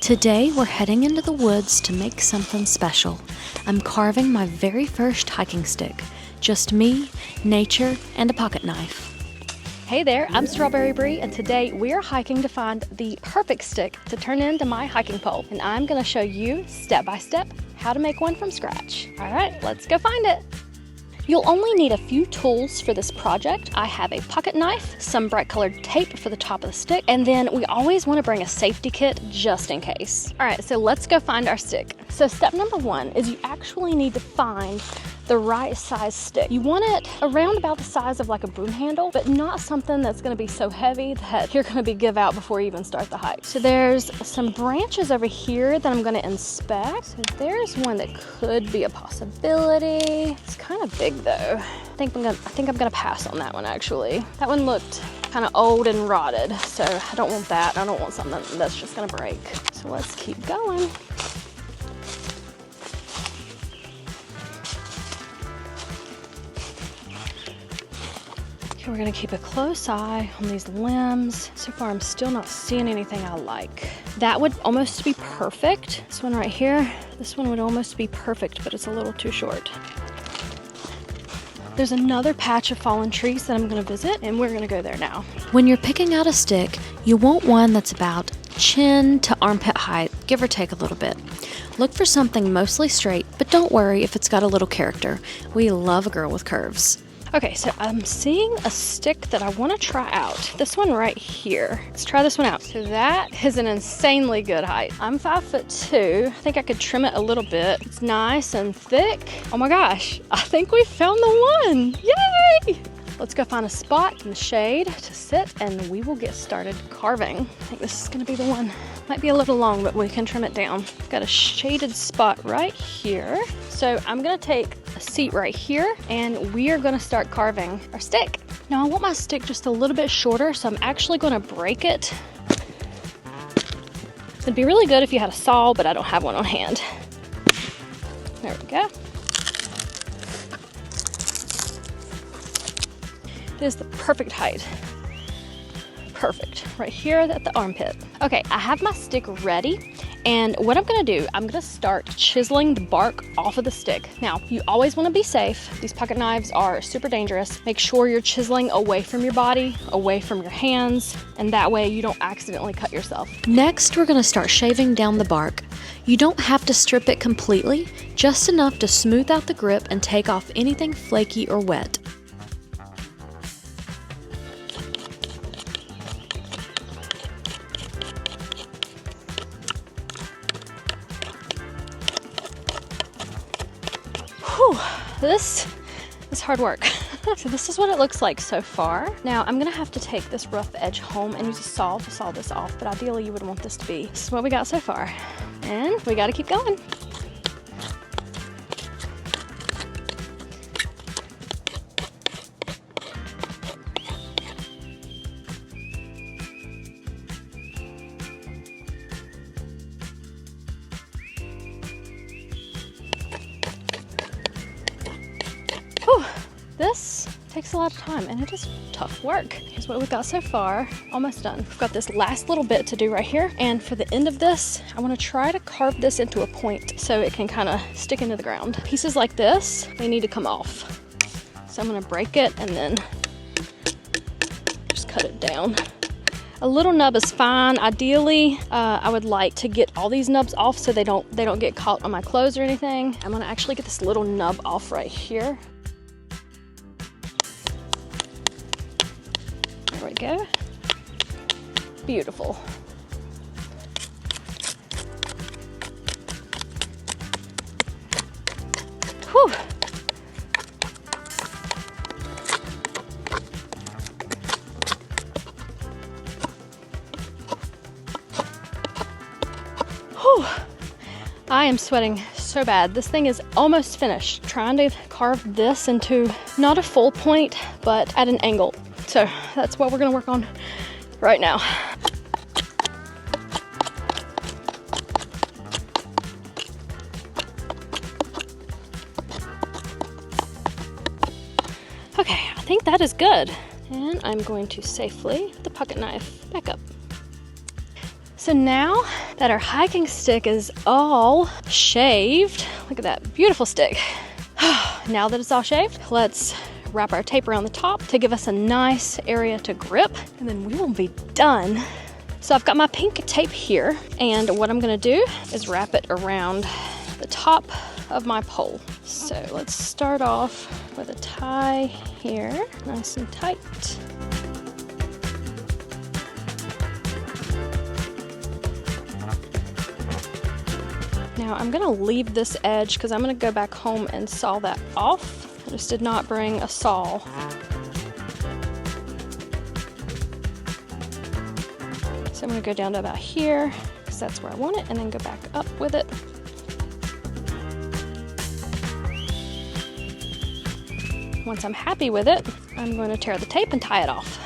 Today we're heading into the woods to make something special. I'm carving my very first hiking stick. Just me, nature, and a pocket knife. Hey there, I'm Strawberry Bree, and today we are hiking to find the perfect stick to turn into my hiking pole. And I'm gonna show you step by step how to make one from scratch. All right, let's go find it. You'll only need a few tools for this project. I have a pocket knife, some bright colored tape for the top of the stick, and then we always want to bring a safety kit just in case. All right, so let's go find our stick. So step number one is you actually need to find the right size stick. You want it around about the size of like a broom handle, but not something that's gonna be so heavy that you're gonna be give out before you even start the hike. So there's some branches over here that I'm gonna inspect. So there's one that could be a possibility. It's kind of big though. I think I'm gonna pass on that one actually. That one looked kind of old and rotted, so I don't want that. I don't want something that's just gonna break. So let's keep going. We're gonna keep a close eye on these limbs. So far, I'm still not seeing anything I like. That would almost be perfect. This one right here, this one would almost be perfect, but it's a little too short. There's another patch of fallen trees that I'm gonna visit, and we're gonna go there now. When you're picking out a stick, you want one that's about chin to armpit height, give or take a little bit. Look for something mostly straight, but don't worry if it's got a little character. We love a girl with curves. Okay, so I'm seeing a stick that I want to try out. This one right here. Let's try this one out. So that is an insanely good height. I'm 5'2". I think I could trim it a little bit. It's nice and thick. Oh my gosh, I think we found the one. Yay! Let's go find a spot in the shade to sit and we will get started carving. I think this is gonna be the one. Might be a little long, but we can trim it down. Got a shaded spot right here. So I'm gonna take a seat right here and we are gonna start carving our stick. Now I want my stick just a little bit shorter, so I'm actually gonna break it. It'd be really good if you had a saw, but I don't have one on hand. There we go. It is the perfect height. Perfect, right here at the armpit. Okay, I have my stick ready, and what I'm gonna do, I'm gonna start chiseling the bark off of the stick. Now, you always wanna be safe. These pocket knives are super dangerous. Make sure you're chiseling away from your body, away from your hands, and that way you don't accidentally cut yourself. Next, we're gonna start shaving down the bark. You don't have to strip it completely, just enough to smooth out the grip and take off anything flaky or wet. Whew, this is hard work. So this is what it looks like so far. Now I'm gonna have to take this rough edge home and use a saw to saw this off, but ideally you would want this to be. This is what we got so far. And we gotta keep going. This takes a lot of time and it is tough work. Here's what we've got so far. Almost done. We've got this last little bit to do right here. And for the end of this, I want to try to carve this into a point so it can kind of stick into the ground. Pieces like this, they need to come off. So I'm going to break it and then just cut it down. A little nub is fine. Ideally, I would like to get all these nubs off so they don't get caught on my clothes or anything. I'm going to actually get this little nub off right here. There we go. Beautiful. Whew. Whew. I am sweating so bad. This thing is almost finished. Trying to carve this into not a full point, but at an angle. So that's what we're gonna work on right now. Okay, I think that is good. And I'm going to safely put the pocket knife back up. So now that our hiking stick is all shaved, look at that beautiful stick. Now that it's all shaved, let's wrap our tape around the top to give us a nice area to grip, and then we will be done. So I've got my pink tape here, and what I'm gonna do is wrap it around the top of my pole. So let's start off with a tie here, nice and tight. Now I'm gonna leave this edge because I'm gonna go back home and saw that off. I just did not bring a saw. So I'm gonna go down to about here because that's where I want it, and then go back up with it. Once I'm happy with it, I'm going to tear the tape and tie it off.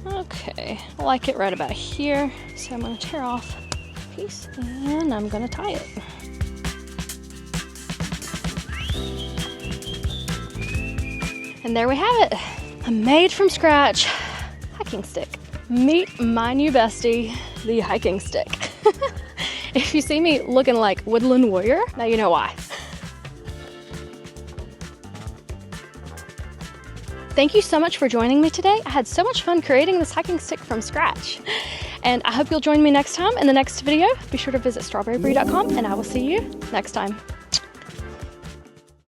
Okay, I like it right about here. So I'm going to tear off a piece and I'm going to tie it. And there we have it, a made from scratch hiking stick. Meet my new bestie, the hiking stick. If you see me looking like Woodland Warrior, now you know why. Thank you so much for joining me today. I had so much fun creating this hiking stick from scratch. And I hope you'll join me next time in the next video. Be sure to visit strawberrybree.com, and I will see you next time.